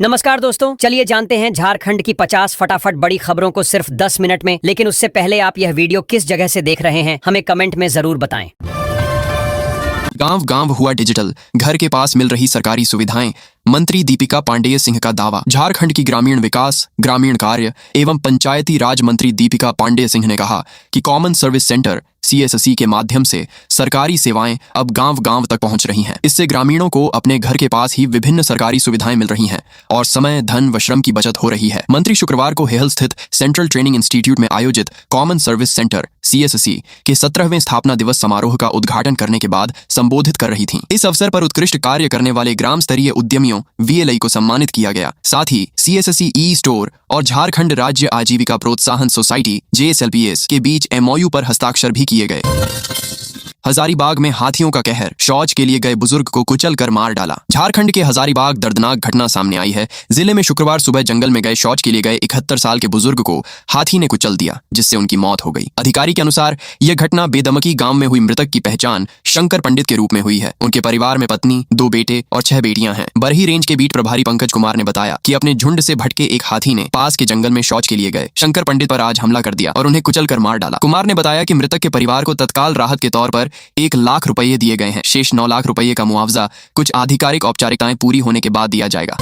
नमस्कार दोस्तों, चलिए जानते हैं झारखंड की 50 फटाफट बड़ी खबरों को सिर्फ 10 मिनट में। लेकिन उससे पहले आप यह वीडियो किस जगह से देख रहे हैं हमें कमेंट में जरूर बताएं। गांव गांव हुआ डिजिटल, घर के पास मिल रही सरकारी सुविधाएं। मंत्री दीपिका पांडेय सिंह का दावा। झारखंड की ग्रामीण विकास, ग्रामीण कार्य एवं पंचायती राज मंत्री दीपिका पांडेय सिंह ने कहा कि कॉमन सर्विस सेंटर CSC के माध्यम से सरकारी सेवाएं अब गांव गांव तक पहुंच रही हैं। इससे ग्रामीणों को अपने घर के पास ही विभिन्न सरकारी सुविधाएं मिल रही हैं और समय, धन व श्रम की बचत हो रही है। मंत्री शुक्रवार को हेहल स्थित सेंट्रल ट्रेनिंग इंस्टीट्यूट में आयोजित कॉमन सर्विस सेंटर CSC के 17वें स्थापना दिवस समारोह का उद्घाटन करने के बाद संबोधित कर रही थीं। इस अवसर पर उत्कृष्ट कार्य करने वाले ग्राम स्तरीय उद्यमियों VLI को सम्मानित किया गया। साथ ही CSC E-स्टोर और झारखंड राज्य आजीविका प्रोत्साहन सोसाइटी JSLPS के बीच MOU पर हस्ताक्षर भी किए गए। हजारीबाग में हाथियों का कहर, शौच के लिए गए बुजुर्ग को कुचल कर मार डाला। झारखंड के हजारीबाग दर्दनाक घटना सामने आई है। जिले में शुक्रवार सुबह जंगल में गए शौच के लिए गए 71 साल के बुजुर्ग को हाथी ने कुचल दिया, जिससे उनकी मौत हो गई। अधिकारी के अनुसार यह घटना बेदमकी गांव में हुई। मृतक की पहचान शंकर पंडित के रूप में हुई है। उनके परिवार में पत्नी, 2 बेटे और 6 बेटियां हैं। बरही रेंज के बीट प्रभारी पंकज कुमार ने बताया कि अपने झुंड से भटके एक हाथी ने पास के जंगल में शौच के लिए गए शंकर पंडित पर आज हमला कर दिया और उन्हें कुचल कर मार डाला। कुमार ने बताया कि मृतक के परिवार को तत्काल राहत के तौर पर 1 लाख रुपये दिए गए हैं। शेष 9 लाख रुपये का मुआवजा कुछ आधिकारिक औपचारिकताएं पूरी होने के बाद दिया जाएगा।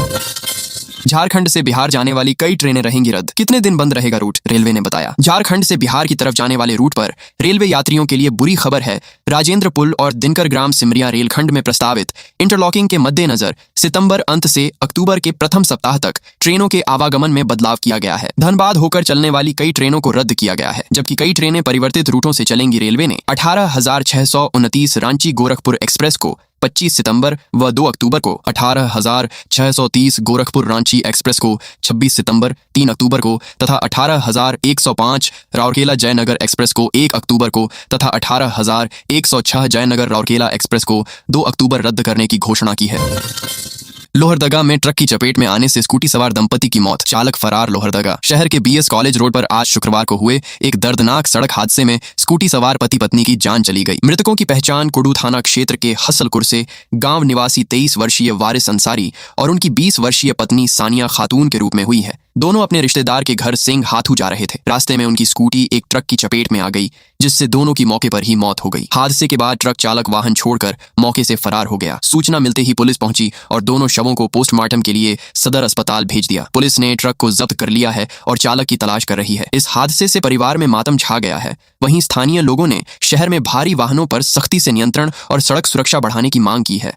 झारखंड से बिहार जाने वाली कई ट्रेनें रहेंगी रद्द। कितने दिन बंद रहेगा रूट, रेलवे ने बताया। झारखंड से बिहार की तरफ जाने वाले रूट पर रेलवे यात्रियों के लिए बुरी खबर है। राजेंद्र पुल और दिनकर ग्राम सिमरिया रेलखंड में प्रस्तावित इंटरलॉकिंग के मद्देनजर सितंबर अंत से अक्टूबर के प्रथम सप्ताह तक ट्रेनों के आवागमन में बदलाव किया गया है। धनबाद होकर चलने वाली कई ट्रेनों को रद्द किया गया है, जबकि कई ट्रेनें परिवर्तित रूटों से चलेंगी। रेलवे ने 18,629 रांची गोरखपुर एक्सप्रेस को 25 सितंबर व 2 अक्टूबर को, 18,630 गोरखपुर रांची एक्सप्रेस को 26 सितंबर, 3 अक्टूबर को तथा 18,105 राउरकेला जयनगर एक्सप्रेस को 1 अक्टूबर को तथा 18,106 जयनगर राउरकेला एक्सप्रेस को 2 अक्टूबर रद्द करने की घोषणा की है। लोहरदगा में ट्रक की चपेट में आने से स्कूटी सवार दंपति की मौत, चालक फरार। लोहरदगा शहर के BS कॉलेज रोड पर आज शुक्रवार को हुए एक दर्दनाक सड़क हादसे में स्कूटी सवार पति पत्नी की जान चली गई। मृतकों की पहचान कुडू थाना क्षेत्र के हसलपुर से गांव निवासी 23 वर्षीय वारिस अंसारी और उनकी 20 वर्षीय पत्नी सानिया खातून के रूप में हुई है। दोनों अपने रिश्तेदार के घर सिंह हाथू जा रहे थे। रास्ते में उनकी स्कूटी एक ट्रक की चपेट में आ गई, जिससे दोनों की मौके पर ही मौत हो गई। हादसे के बाद ट्रक चालक वाहन छोड़कर मौके से फरार हो गया। सूचना मिलते ही पुलिस पहुंची और दोनों शवों को पोस्टमार्टम के लिए सदर अस्पताल भेज दिया। पुलिस ने ट्रक को जब्त कर लिया है और चालक की तलाश कर रही है। इस हादसे से परिवार में मातम छा गया है। वहीं स्थानीय लोगों ने शहर में भारी वाहनों पर सख्ती से नियंत्रण और सड़क सुरक्षा बढ़ाने की मांग की है।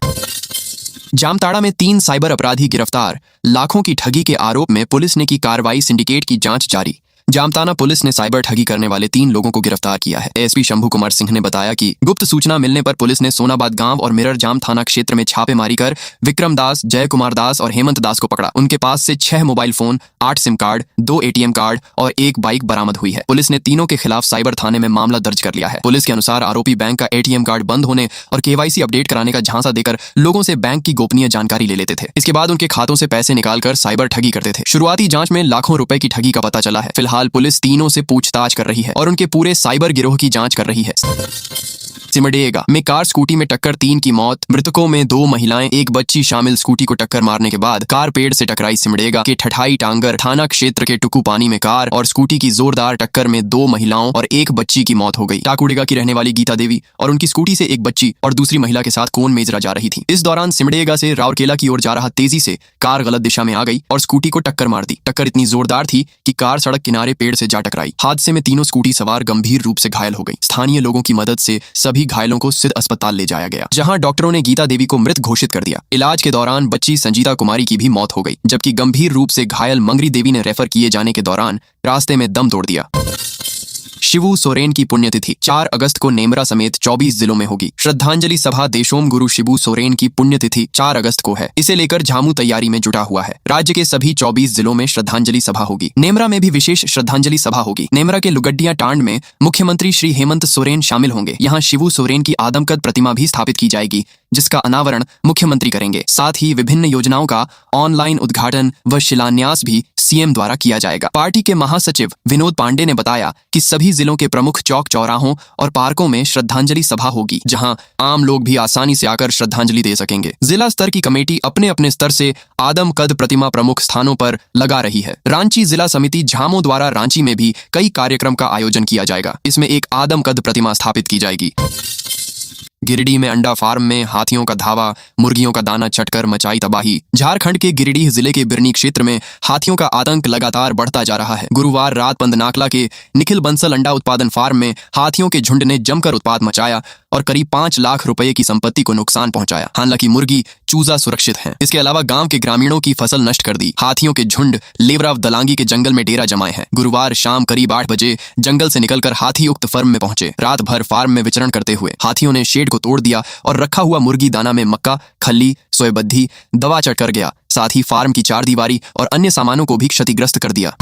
जामताड़ा में 3 साइबर अपराधी गिरफ्तार। लाखों की ठगी के आरोप में पुलिस ने की कार्रवाई, सिंडिकेट की जांच जारी। जामताड़ा पुलिस ने साइबर ठगी करने वाले 3 लोगों को गिरफ्तार किया है। ASP शंभू कुमार सिंह ने बताया कि गुप्त सूचना मिलने पर पुलिस ने सोनाबाद गांव और मिरर जाम थाना क्षेत्र में छापेमारी कर विक्रम दास, जय कुमार दास और हेमंत दास को पकड़ा। उनके पास से 6 mobile phone, 8 SIM card, 2 ATM card और 1 बाइक बरामद हुई है। पुलिस ने तीनों के खिलाफ साइबर थाने में मामला दर्ज कर लिया है। पुलिस के अनुसार आरोपी बैंक का ATM कार्ड बंद होने और KYC अपडेट कराने का झांसा देकर लोगों से बैंक की गोपनीय जानकारी ले लेते थे। इसके बाद उनके खातों से पैसे निकालकर साइबर ठगी करते थे। शुरुआती जांच में लाखों रुपए की ठगी का पता चला है। फिलहाल पुलिस तीनों से पूछताछ कर रही है और उनके पूरे साइबर गिरोह की जांच कर रही है। सिमडेगा में कार स्कूटी में टक्कर, 3 की मौत। मृतकों में 2 महिलाएं, 1 बच्ची शामिल। स्कूटी को टक्कर मारने के बाद कार पेड़ से टकराई। सिमडेगा के ठठाई टांगर थाना क्षेत्र के टुकू पानी में कार और स्कूटी की जोरदार टक्कर में 2 महिलाओं और 1 बच्ची की मौत हो गई। टाकुडेगा की रहने वाली गीता देवी और उनकी स्कूटी से एक बच्ची और दूसरी महिला के साथ कोन मेजरा जा रही थी। इस दौरान सिमडेगा से राउरकेला की ओर जा रहा तेजी से कार गलत दिशा में आ गई और स्कूटी को टक्कर मार दी। टक्कर इतनी जोरदार थी कि कार सड़क किनारे पेड़ से जा टकराई। हादसे में तीनों स्कूटी सवार गंभीर रूप से घायल हो गई। स्थानीय लोगों की मदद से सभी घायलों को सिद्ध अस्पताल ले जाया गया, जहां डॉक्टरों ने गीता देवी को मृत घोषित कर दिया। इलाज के दौरान बच्ची संजीता कुमारी की भी मौत हो गई, जबकि गंभीर रूप से घायल मंगरी देवी ने रेफर किए जाने के दौरान रास्ते में दम तोड़ दिया। शिबू सोरेन की पुण्यतिथि 4 अगस्त को नेमरा समेत 24 जिलों में होगी। श्रद्धांजलि सभा देशोम गुरु शिबू सोरेन की पुण्यतिथि 4 अगस्त को है। इसे लेकर झामू तैयारी में जुटा हुआ है। राज्य के सभी 24 जिलों में श्रद्धांजलि सभा होगी। नेमरा में भी विशेष श्रद्धांजलि सभा होगी। नेमरा के लुगड्डिया टांड में मुख्यमंत्री श्री हेमंत सोरेन शामिल होंगे। यहाँ शिबू सोरेन की आदमकद प्रतिमा भी स्थापित की जाएगी। जिसका अनावरण मुख्यमंत्री करेंगे। साथ ही विभिन्न योजनाओं का ऑनलाइन उद्घाटन व शिलान्यास भी सीएम द्वारा किया जाएगा। पार्टी के महासचिव विनोद पांडे ने बताया कि सभी जिलों के प्रमुख चौक चौराहों और पार्कों में श्रद्धांजलि सभा होगी, जहां आम लोग भी आसानी से आकर श्रद्धांजलि दे सकेंगे। जिला स्तर की कमेटी अपने अपने स्तर से आदम कद प्रतिमा प्रमुख स्थानों पर लगा रही है। रांची जिला समिति झामो द्वारा रांची में भी कई कार्यक्रम का आयोजन किया जाएगा। इसमें एक आदम कद प्रतिमा स्थापित की जाएगी। गिरिडीह में अंडा फार्म में हाथियों का धावा, मुर्गियों का दाना चटकर मचाई तबाही। झारखंड के गिरिडीह जिले के बिरनी क्षेत्र में हाथियों का आतंक लगातार बढ़ता जा रहा है। गुरुवार रात पंदनाकला के निखिल बंसल अंडा उत्पादन फार्म में हाथियों के झुंड ने जमकर उत्पात मचाया और करीब 5 लाख रुपए की संपत्ति को नुकसान पहुंचाया। हालांकि मुर्गी चूजा सुरक्षित हैं। इसके अलावा गांव के ग्रामीणों की फसल नष्ट कर दी। हाथियों के झुंड लेवराव दलांगी के जंगल में डेरा जमाए हैं। गुरुवार शाम करीब 8 बजे जंगल से निकलकर हाथी उक्त फर्म में पहुंचे। रात भर फार्म में विचरण करते हुए हाथियों ने शेड को तोड़ दिया और रखा हुआ मुर्गी दाना में मक्का, खल्ली, सोयबद्धी, दवा चढ़कर गया। साथ ही फार्म की 4 दीवारी और अन्य सामानों को भी क्षतिग्रस्त कर दिया।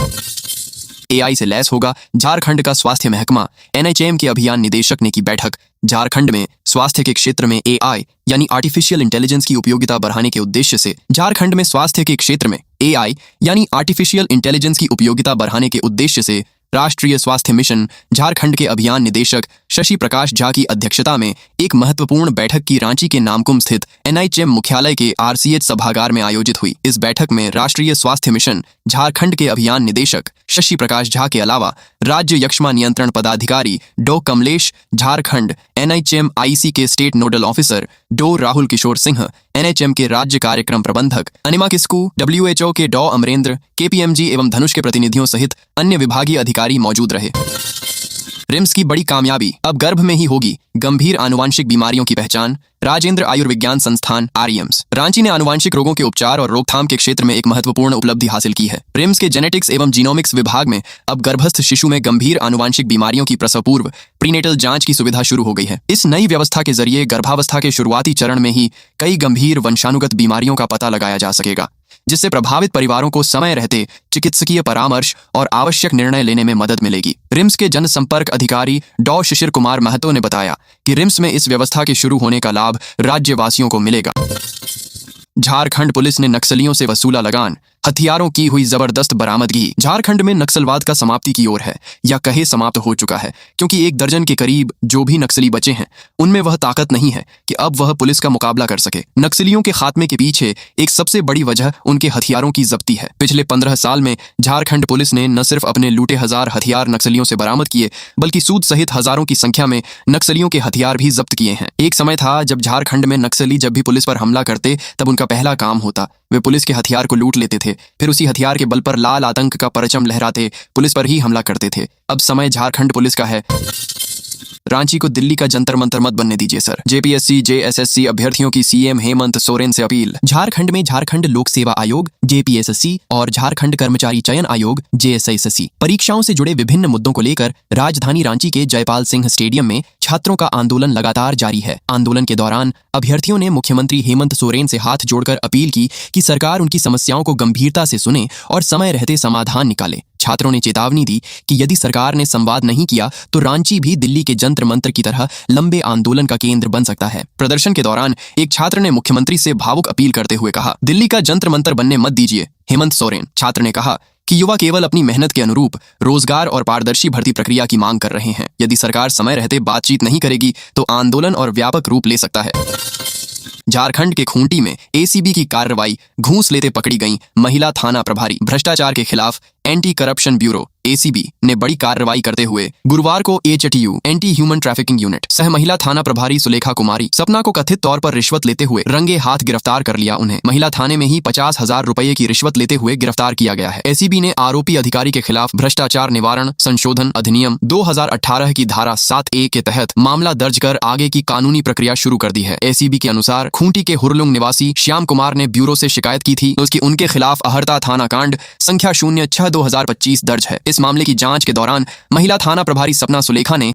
एआई से लैस होगा झारखंड का स्वास्थ्य महकमा। एनएचएम के अभियान निदेशक ने की बैठक। झारखंड में स्वास्थ्य के क्षेत्र में एआई यानी आर्टिफिशियल इंटेलिजेंस की उपयोगिता बढ़ाने के उद्देश्य से झारखंड में स्वास्थ्य के क्षेत्र में एआई यानी आर्टिफिशियल इंटेलिजेंस की उपयोगिता बढ़ाने के उद्देश्य से राष्ट्रीय स्वास्थ्य मिशन झारखंड के अभियान निदेशक शशि प्रकाश झा की अध्यक्षता में एक महत्वपूर्ण बैठक की रांची के नामकुम स्थित एनएचएम मुख्यालय के आरसीएच सभागार में आयोजित हुई। इस बैठक में राष्ट्रीय स्वास्थ्य मिशन झारखंड के अभियान निदेशक शशि प्रकाश झा के अलावा राज्य यक्ष्मा नियंत्रण पदाधिकारी डॉ कमलेश, झारखंड एनएचएम आईसी के स्टेट नोडल ऑफिसर डॉ राहुल किशोर सिंह, एनएचएम के राज्य कार्यक्रम प्रबंधक अनिमा किस्कू, डब्ल्यूएचओ के डॉ अमरेंद्र, केपीएमजी एवं धनुष के प्रतिनिधियों सहित अन्य विभागीय अधिकारी मौजूद रहे। रिम्स की बड़ी कामयाबी, अब गर्भ में ही होगी गंभीर आनुवांशिक बीमारियों की पहचान। राजेंद्र आयुर्विज्ञान संस्थान आरईएम्स रांची ने आनुवांशिक रोगों के उपचार और रोकथाम के क्षेत्र में एक महत्वपूर्ण उपलब्धि हासिल की है। रिम्स के जेनेटिक्स एवं जीनोमिक्स विभाग में अब गर्भस्थ शिशु में गंभीर आनुवांशिक बीमारियों की प्रसव पूर्व प्रीनेटल जांच की सुविधा शुरू हो गई है। इस नई व्यवस्था के जरिए गर्भावस्था के शुरुआती चरण में ही कई गंभीर वंशानुगत बीमारियों का पता लगाया जा सकेगा, जिससे प्रभावित परिवारों को समय रहते चिकित्सकीय परामर्श और आवश्यक निर्णय लेने में मदद मिलेगी। रिम्स के जनसंपर्क अधिकारी डॉ शिशिर कुमार महतो ने बताया कि रिम्स में इस व्यवस्था के शुरू होने का लाभ राज्यवासियों को मिलेगा। झारखंड पुलिस ने नक्सलियों से वसूला लगान, हथियारों की हुई जबरदस्त बरामदगी। झारखंड में नक्सलवाद का समाप्ति की ओर है, या कहे समाप्त हो चुका है, क्योंकि 1 दर्जन के करीब जो भी नक्सली बचे हैं उनमें वह ताकत नहीं है कि अब वह पुलिस का मुकाबला कर सके। नक्सलियों के खात्मे के पीछे एक सबसे बड़ी वजह उनके हथियारों की जब्ती है। पिछले 15 साल में झारखंड पुलिस ने न सिर्फ अपने लूटे 1000 हथियार नक्सलियों से बरामद किए, बल्कि सूद सहित हजारों की संख्या में नक्सलियों के हथियार भी जब्त किए हैं। एक समय था जब झारखंड में नक्सली जब भी पुलिस पर हमला करते तब उनका पहला काम होता वे पुलिस के हथियार को लूट लेते थे, फिर उसी हथियार के बल पर लाल आतंक का परचम लहराते पुलिस पर ही हमला करते थे। अब समय झारखंड पुलिस का है। रांची को दिल्ली का जंतर मंतर मत बनने दीजिए सर। जेपीएससी जेएसएससी अभ्यर्थियों की सीएम हेमंत सोरेन से अपील। झारखंड में झारखंड लोक सेवा आयोग जेपीएससी और झारखंड कर्मचारी चयन आयोग जेएसएससी परीक्षाओं से जुड़े विभिन्न मुद्दों को लेकर राजधानी रांची के जयपाल सिंह स्टेडियम में छात्रों का आंदोलन लगातार जारी है। आंदोलन के दौरान अभ्यर्थियों ने मुख्यमंत्री हेमंत सोरेन से हाथ जोड़कर अपील की कि सरकार उनकी समस्याओं को गंभीरता से सुने और समय रहते समाधान निकाले। छात्रों ने चेतावनी दी कि यदि सरकार ने संवाद नहीं किया तो रांची भी दिल्ली के जंतर मंतर की तरह लंबे आंदोलन का केंद्र बन सकता है। प्रदर्शन के दौरान एक छात्र ने मुख्यमंत्री से भावुक अपील करते हुए कहा, दिल्ली का जंतर मंतर बनने मत दीजिए हेमंत सोरेन। छात्र ने कहा कि युवा केवल अपनी मेहनत के अनुरूप रोजगार और पारदर्शी भर्ती प्रक्रिया की मांग कर रहे हैं। यदि सरकार समय रहते बातचीत नहीं करेगी तो आंदोलन और व्यापक रूप ले सकता है। झारखंड के खूंटी में एसीबी की कार्रवाई, घूस लेते पकड़ी गई महिला थाना प्रभारी। भ्रष्टाचार के खिलाफ एंटी करप्शन ब्यूरो एसीबी ने बड़ी कार्रवाई करते हुए गुरुवार को एचटीयू एंटी ह्यूमन ट्रैफिकिंग यूनिट सह महिला थाना प्रभारी सुलेखा कुमारी सपना को कथित तौर पर रिश्वत लेते हुए रंगे हाथ गिरफ्तार कर लिया। उन्हें महिला थाने में ही 50,000 रुपए की रिश्वत लेते हुए गिरफ्तार किया गया है। एसीबी ने आरोपी अधिकारी के खिलाफ भ्रष्टाचार निवारण संशोधन अधिनियम 2018 की धारा 7A के तहत मामला दर्ज कर आगे की कानूनी प्रक्रिया शुरू कर दी है। एसीबी के अनुसार खूंटी के हुरलुंग निवासी श्याम कुमार ने ब्यूरो से शिकायत की थी, उसकी उनके खिलाफ अहर्ता थाना कांड संख्या 06/2025 दर्ज है। इस मामले की जांच के दौरान महिला थाना प्रभारी सपना सुलेखा ने